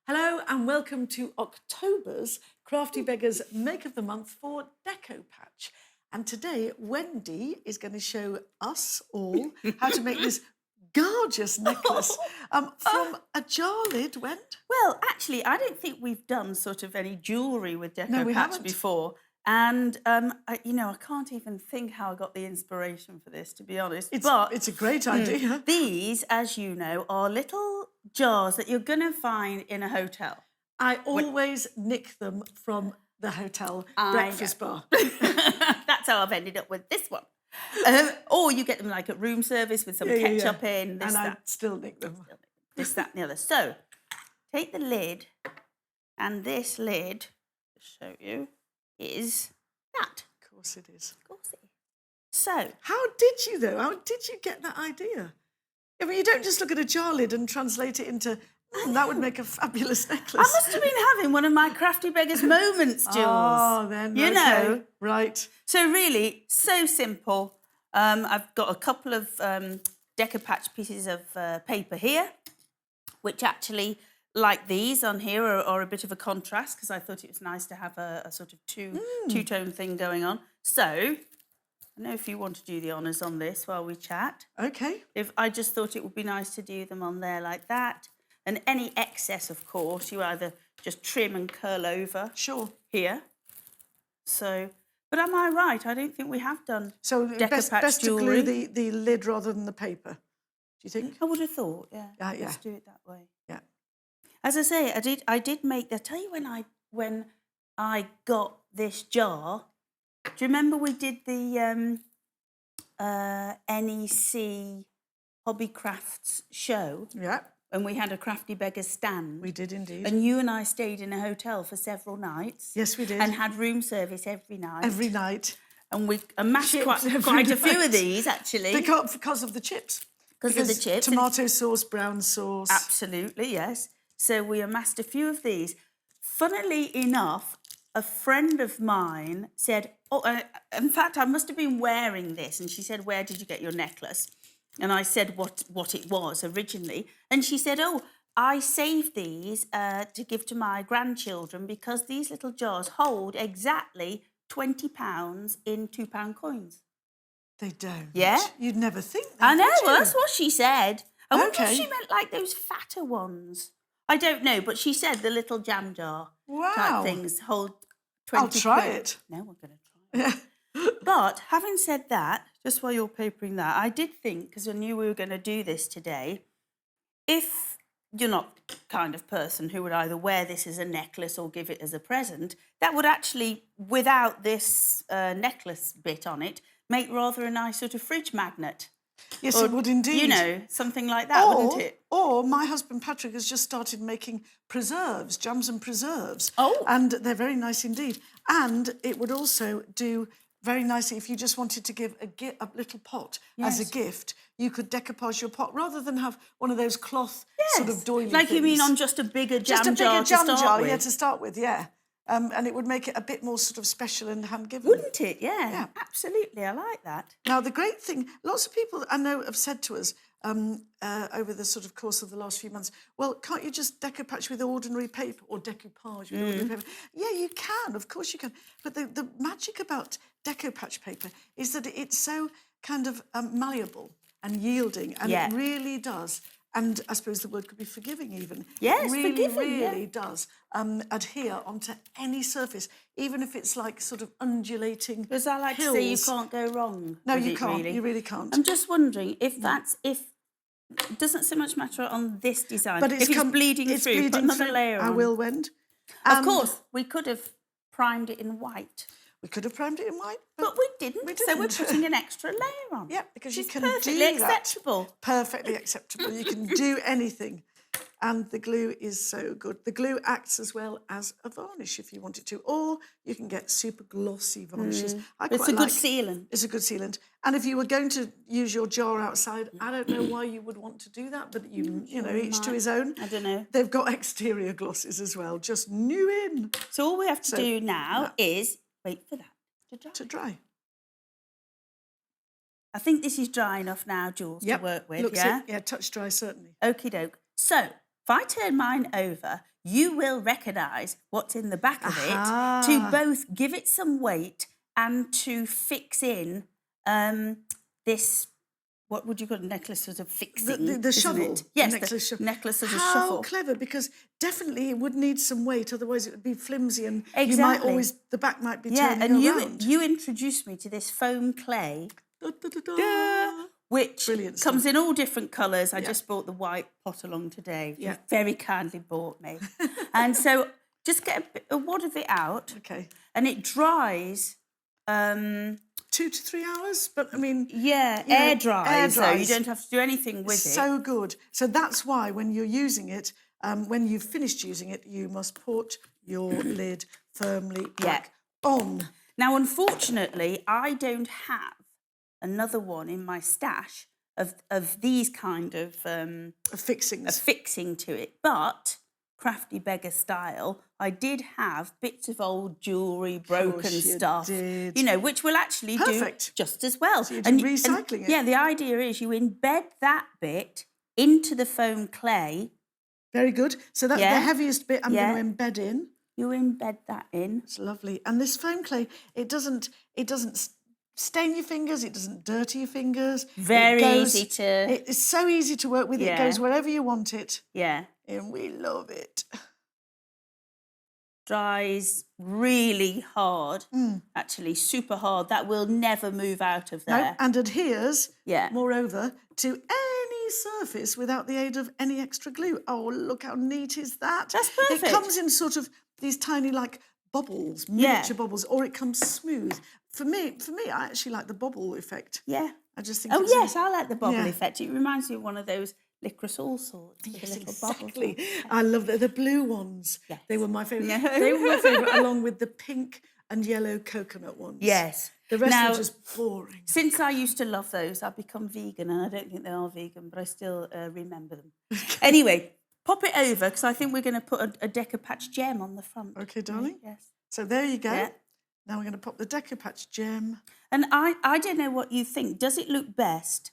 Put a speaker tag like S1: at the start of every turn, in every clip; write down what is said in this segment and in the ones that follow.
S1: Hello and welcome to October's Crafty Beggars Make of the Month for Decopatch. And today, Wendy is going to show us all how to make this gorgeous necklace from a jar lid, Wend.
S2: Well, actually, I don't think we've done sort of any jewellery with
S1: No, we
S2: Decopatch
S1: haven't.
S2: before. And, I can't even think how I got the inspiration for this, to be honest.
S1: It's a great idea.
S2: These, as you know, are little jars that you're going to find in a hotel.
S1: I always nick them from the hotel breakfast bar.
S2: That's how I've ended up with this one. Or you get them like at room service with some ketchup in.
S1: This, and I still nick them.
S2: This, that, and the other. So, take the lid, and this lid, to show you, is that.
S1: Of course it is.
S2: Of course it is. So.
S1: How did you, though? How did you get that idea? I mean, you don't just look at a jar lid and translate it into, that would make a fabulous necklace.
S2: I must have been having one of my Crafty Beggars moments, Jules.
S1: Oh, then,
S2: you know.
S1: Right.
S2: So really, so simple. I've got a couple of Decopatch pieces of paper here, which actually, like these on here, are a bit of a contrast because I thought it was nice to have a sort of two-tone thing going on. So, I don't know if you want to do the honours on this while we chat.
S1: Okay.
S2: If I just thought it would be nice to do them on there like that. And any excess, of course, you either just trim and curl over.
S1: Sure.
S2: Here. So, but am I right? I don't think we have done
S1: best to glue the lid rather than the paper. Do you think?
S2: I would have thought, yeah.
S1: Yeah.
S2: Let's do it that way.
S1: Yeah.
S2: As I say, I did make that. Tell you when I got this jar. Do you remember we did the NEC Hobby Crafts show?
S1: Yeah.
S2: And we had a Crafty Beggars stand.
S1: We did indeed.
S2: And you and I stayed in a hotel for several nights.
S1: Yes, we did.
S2: And had room service every night.
S1: Every night.
S2: And we amassed quite a few of these, actually.
S1: Because of the chips.
S2: Because of the chips.
S1: Tomato sauce, brown sauce.
S2: Absolutely, yes. So we amassed a few of these. Funnily enough, a friend of mine said, in fact, I must have been wearing this. And she said, where did you get your necklace? And I said what it was originally. And she said, I saved these to give to my grandchildren because these little jars hold exactly £20 in £2 coins.
S1: They don't.
S2: Yeah.
S1: You'd never think that.
S2: I know, that's what she said. I wonder if
S1: Okay.
S2: she meant like those fatter ones. I don't know, but she said the little jam jar type things hold 20
S1: I'll try
S2: quid.
S1: it.
S2: No, we're going to try it. But having said that, just while you're papering that, I did think, because I knew we were going to do this today, if you're not the kind of person who would either wear this as a necklace or give it as a present, that would actually, without this necklace bit on it, make rather a nice sort of fridge magnet.
S1: Yes, it would indeed.
S2: You know, something like that, wouldn't it?
S1: Or my husband Patrick has just started making preserves, jams and preserves.
S2: Oh.
S1: And they're very nice indeed. And it would also do very nicely if you just wanted to give a little pot as a gift. You could decoupage your pot rather than have one of those cloth sort of doily
S2: like
S1: things.
S2: You mean on just a bigger jam jar
S1: Just a bigger jam jar,
S2: with.
S1: to start with, yeah. And it would make it a bit more sort of special and hand-given.
S2: Wouldn't it? Yeah, absolutely. I like that.
S1: Now, the great thing, lots of people I know have said to us over the sort of course of the last few months, well, can't you just decopatch with ordinary paper or decoupage with ordinary paper? Yeah, you can, of course you can. But the magic about decopatch paper is that it's so kind of malleable and yielding, and it really does. And I suppose the word could be forgiving even.
S2: Yes,
S1: it really does adhere onto any surface, even if it's like sort of undulating
S2: Because I like
S1: hills.
S2: to say you can't go wrong.
S1: No,
S2: with
S1: you
S2: it,
S1: can't.
S2: Really.
S1: You really can't.
S2: I'm just wondering if it doesn't so much matter on this design,
S1: But
S2: if it's bleeding through, put another layer on.
S1: I will, Wend.
S2: Of course, we could have primed it in white.
S1: We could have primed it in white.
S2: But we didn't, so we're putting an extra layer on.
S1: Yeah, because you can
S2: perfectly
S1: do that.
S2: acceptable.
S1: Perfectly acceptable. You can do anything. And the glue is so good. The glue acts as well as a varnish if you want it to. Or you can get super glossy varnishes.
S2: It's a good sealant.
S1: It's a good sealant. And if you were going to use your jar outside, I don't know why you would want to do that, but you know, each to his own.
S2: I don't know.
S1: They've got exterior glosses as well, just new in.
S2: So all we have to do now is wait for that
S1: to dry.
S2: I think this is dry enough now, Jules, to work with,
S1: Looks it. Yeah, touch dry, certainly.
S2: Okie doke. So, if I turn mine over, you will recognise what's in the back of it
S1: Aha.
S2: to both give it some weight and to fix in this, what would you call a necklace sort of fixing?
S1: The
S2: isn't
S1: shovel.
S2: it? Yes,
S1: the necklace shovel.
S2: necklace sort of
S1: How
S2: shuffle.
S1: clever, because definitely it would need some weight, otherwise it would be flimsy and you might
S2: Exactly.
S1: always, the back might be
S2: Yeah,
S1: turning
S2: and
S1: around.
S2: you introduced me to this foam clay,
S1: Da, da, da, da.
S2: which
S1: Brilliant
S2: comes
S1: stuff.
S2: in all different colours. I just bought the white pot along today, which
S1: Yeah.
S2: you very kindly bought me. And so just get a wad of it out,
S1: Okay.
S2: and it dries.
S1: 2 to 3 hours, but I mean,
S2: Yeah,
S1: you know,
S2: air dries, so you
S1: dries.
S2: don't have to do anything with it.
S1: So good. So that's why when you're using it, when you've finished using it, you must put your lid firmly back on.
S2: Now, unfortunately, I don't have another one in my stash of these kind of
S1: Fixings.
S2: affixing to it, but crafty beggar style, I did have bits of old jewellery, broken
S1: you
S2: stuff,
S1: did.
S2: you know, which will actually
S1: Perfect.
S2: do just as well.
S1: So you're doing recycling it.
S2: Yeah, the idea is you embed that bit into the foam clay.
S1: Very good. So that's the heaviest bit I'm going to embed in.
S2: You embed that in.
S1: It's lovely. And this foam clay, it doesn't stain your fingers, it doesn't dirty your fingers.
S2: Very easy to...
S1: It's so easy to work with. It goes wherever you want it.
S2: Yeah.
S1: And we love it.
S2: Dries really hard, actually, super hard. That will never move out of there.
S1: No, and adheres,
S2: Yeah.
S1: moreover, to any surface without the aid of any extra glue. Oh, look how neat is that?
S2: That's perfect.
S1: It comes in sort of these tiny, like, bubbles, miniature bubbles, or it comes smooth. For me, I actually like the bubble effect.
S2: Yeah.
S1: I just think
S2: Oh,
S1: it's
S2: yes, I like the bubble
S1: Yeah.
S2: effect. It reminds me of one of those licorice all sorts. With
S1: Yes,
S2: the little bubbles.
S1: exactly. I love the blue ones.
S2: Yes.
S1: They were my favourite.
S2: Yeah.
S1: They were my favourite, along with the pink and yellow coconut ones.
S2: Yes.
S1: The rest
S2: Now,
S1: were just boring.
S2: Since I used to love those, I've become vegan, and I don't think they are vegan, but I still remember them. Anyway, pop it over, because I think we're going to put a Decopatch gem on the front.
S1: Okay, darling.
S2: Yes.
S1: So there you go.
S2: Yeah.
S1: Now we're going to pop the Decopatch gem.
S2: And I don't know what you think. Does it look best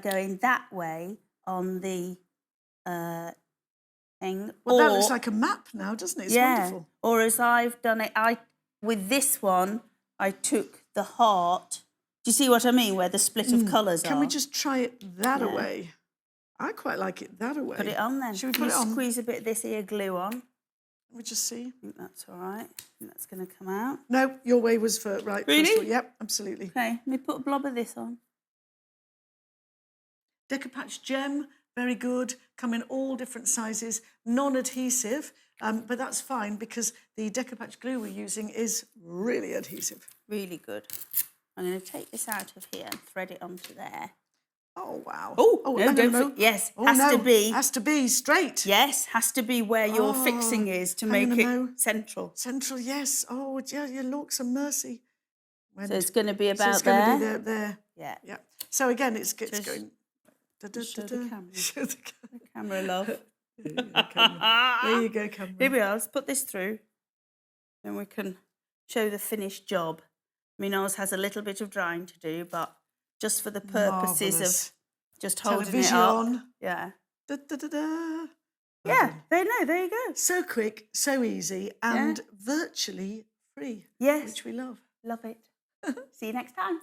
S2: going that way on the thing?
S1: Well, that looks like a map now, doesn't it? It's wonderful.
S2: Or as I've done it, with this one, I took the heart. Do you see what I mean? Where the split of colours are.
S1: Can we just try it that away? I quite like it that away.
S2: Put it on then?
S1: Should we
S2: Can
S1: put
S2: you
S1: it on?
S2: squeeze a bit of this here glue on?
S1: Let me just see.
S2: I think that's all right. I think that's going to come out.
S1: No, your way was for right.
S2: Really?
S1: First of all. Yep, absolutely.
S2: Okay, let me put a blob of this on.
S1: Decopatch gem, very good. Come in all different sizes, non-adhesive, but that's fine because the Decopatch glue we're using is really adhesive.
S2: Really good. I'm going to take this out of here and thread it onto there.
S1: Oh, wow.
S2: Oh, no,
S1: hang
S2: don't
S1: on,
S2: for- yes,
S1: Oh,
S2: has to
S1: no,
S2: be.
S1: Has to be straight.
S2: Yes, has to be where your fixing is to
S1: hang
S2: make
S1: on,
S2: it
S1: no.
S2: central.
S1: Central, yes. Oh, yeah, your lorks and mercy.
S2: So it's going to be
S1: So
S2: about
S1: it's going
S2: there.
S1: to be there.
S2: Yeah.
S1: Yeah. So again, it's
S2: Just
S1: going.
S2: show the camera.
S1: Show the camera.
S2: Camera love.
S1: There you go, camera. There you go, camera.
S2: Here we are. Let's put this through. Then we can show the finished job. I mean, ours has a little bit of drying to do, but just for the purposes
S1: Marvellous.
S2: of just holding
S1: Television.
S2: it up. Yeah.
S1: Da, da, da, da.
S2: Yeah. There you go.
S1: So quick, so easy, and virtually free.
S2: Yes.
S1: Which we love.
S2: Love it. See you next time.